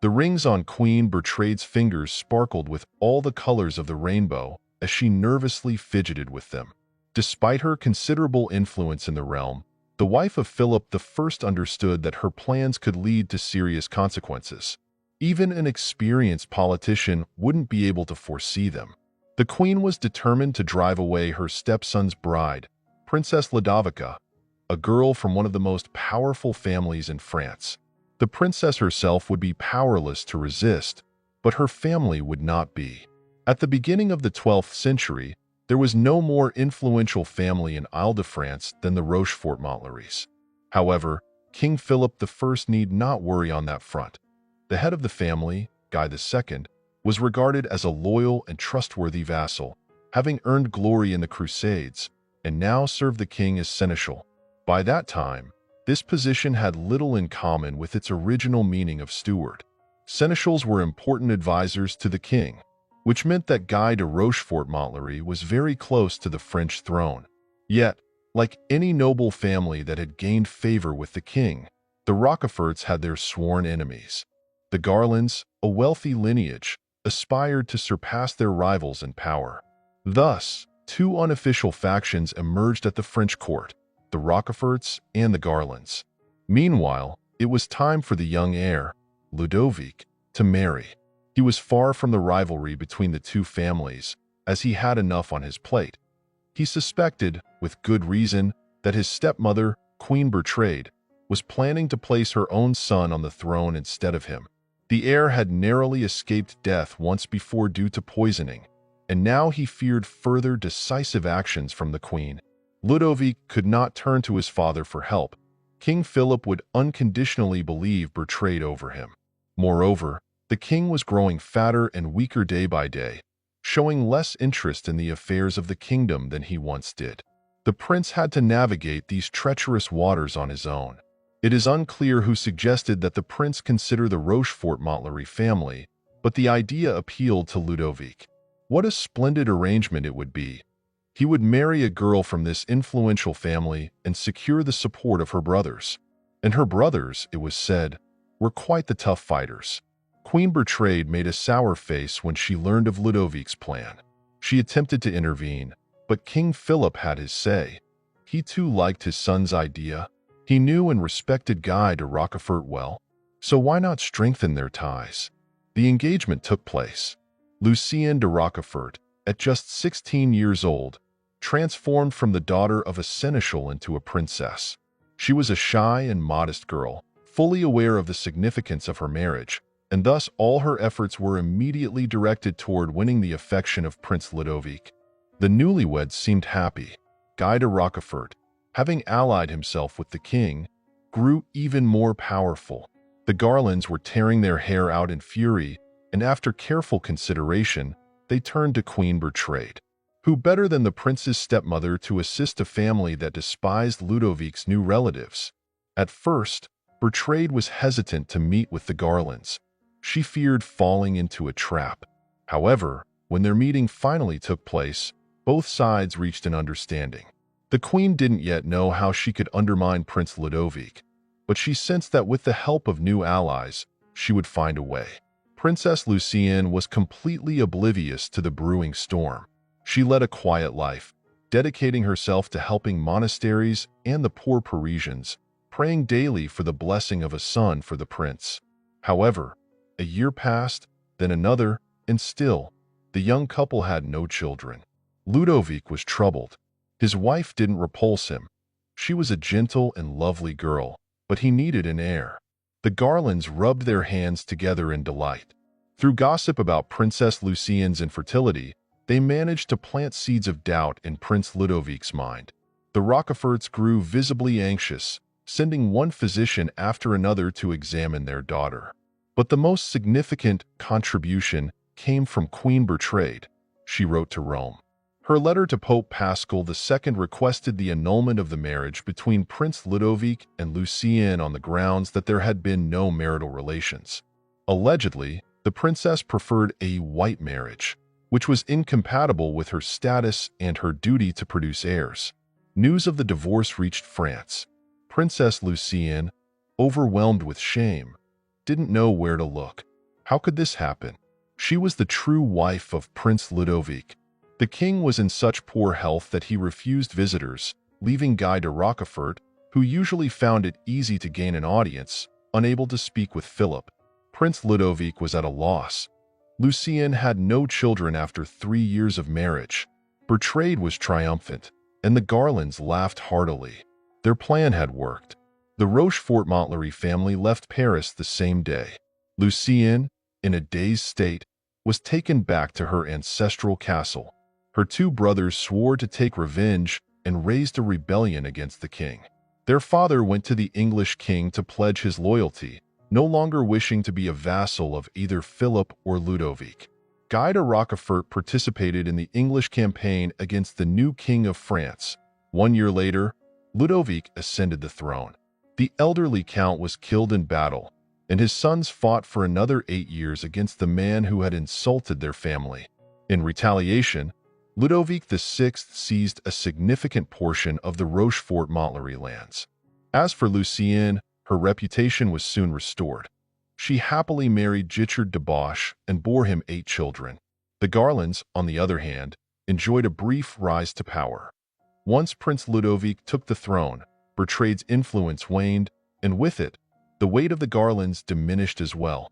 The rings on Queen Bertrade's fingers sparkled with all the colors of the rainbow as she nervously fidgeted with them. Despite her considerable influence in the realm, the wife of Philip I understood that her plans could lead to serious consequences. Even an experienced politician wouldn't be able to foresee them. The queen was determined to drive away her stepson's bride, Princess Ludovica, a girl from one of the most powerful families in France. The princess herself would be powerless to resist, but her family would not be. At the beginning of the 12th century, there was no more influential family in Ile-de-France than the Rochefort Montlerys. However, King Philip I need not worry on that front. The head of the family, Guy II, was regarded as a loyal and trustworthy vassal, having earned glory in the Crusades, and now served the king as seneschal. By that time, this position had little in common with its original meaning of steward. Seneschals were important advisors to the king, which meant that Guy de Rochefort-Montlery was very close to the French throne. Yet, like any noble family that had gained favor with the king, the Rocheforts had their sworn enemies. The Garlands, a wealthy lineage, aspired to surpass their rivals in power. Thus, two unofficial factions emerged at the French court, the Rocheforts and the Garlands. Meanwhile, it was time for the young heir, Ludovic, to marry. He was far from the rivalry between the two families, as he had enough on his plate. He suspected, with good reason, that his stepmother, Queen Bertrade, was planning to place her own son on the throne instead of him. The heir had narrowly escaped death once before due to poisoning, and now he feared further decisive actions from the queen. Ludovic could not turn to his father for help. King Philip would unconditionally believe Bertrade over him. Moreover, the king was growing fatter and weaker day by day, showing less interest in the affairs of the kingdom than he once did. The prince had to navigate these treacherous waters on his own. It is unclear who suggested that the prince consider the Rochefort-Montlery family, but the idea appealed to Ludovic. What a splendid arrangement it would be. He would marry a girl from this influential family and secure the support of her brothers. And her brothers, it was said, were quite the tough fighters. Queen Bertrade made a sour face when she learned of Ludovic's plan. She attempted to intervene, but King Philip had his say. He too liked his son's idea. He knew and respected Guy de Rochefort well, so why not strengthen their ties? The engagement took place. Lucienne de Rochefort, at just 16 years old, transformed from the daughter of a seneschal into a princess. She was a shy and modest girl, fully aware of the significance of her marriage, and thus all her efforts were immediately directed toward winning the affection of Prince Ludovic. The newlyweds seemed happy. Guy de Rochefort, having allied himself with the king, grew even more powerful. The Garlands were tearing their hair out in fury, and after careful consideration, they turned to Queen Bertrade. Who better than the prince's stepmother to assist a family that despised Ludovic's new relatives? At first, Bertrade was hesitant to meet with the Garlands. She feared falling into a trap. However, when their meeting finally took place, both sides reached an understanding. The queen didn't yet know how she could undermine Prince Ludovic, but she sensed that with the help of new allies, she would find a way. Princess Lucienne was completely oblivious to the brewing storm. She led a quiet life, dedicating herself to helping monasteries and the poor Parisians, praying daily for the blessing of a son for the prince. However, a year passed, then another, and still, the young couple had no children. Ludovic was troubled. His wife didn't repulse him. She was a gentle and lovely girl, but he needed an heir. The Garlands rubbed their hands together in delight. Through gossip about Princess Lucienne's infertility, they managed to plant seeds of doubt in Prince Ludovic's mind. The Rocheforts grew visibly anxious, sending one physician after another to examine their daughter. But the most significant contribution came from Queen Bertrade. She wrote to Rome. Her letter to Pope Paschal II requested the annulment of the marriage between Prince Ludovic and Lucienne on the grounds that there had been no marital relations. Allegedly, the princess preferred a white marriage, which was incompatible with her status and her duty to produce heirs. News of the divorce reached France. Princess Lucienne, overwhelmed with shame, didn't know where to look. How could this happen? She was the true wife of Prince Ludovic. The king was in such poor health that he refused visitors, leaving Guy de Rochefort, who usually found it easy to gain an audience, unable to speak with Philip. Prince Ludovic was at a loss. Lucien had no children after 3 years of marriage. Betrayal was triumphant, and the Garlands laughed heartily. Their plan had worked. The Rochefort Montlery family left Paris the same day. Lucien, in a dazed state, was taken back to her ancestral castle. Her 2 brothers swore to take revenge and raised a rebellion against the king. Their father went to the English king to pledge his loyalty, no longer wishing to be a vassal of either Philip or Ludovic. Guy de Rochefort participated in the English campaign against the new king of France. 1 year later, Ludovic ascended the throne. The elderly count was killed in battle, and his sons fought for another 8 years against the man who had insulted their family. In retaliation, Ludovic VI seized a significant portion of the Rochefort Montlery lands. As for Lucienne, her reputation was soon restored. She happily married Gichard de Bosch and bore him 8 children. The Garlands, on the other hand, enjoyed a brief rise to power. Once Prince Ludovic took the throne, Bertrade's influence waned, and with it, the weight of the Garlands diminished as well.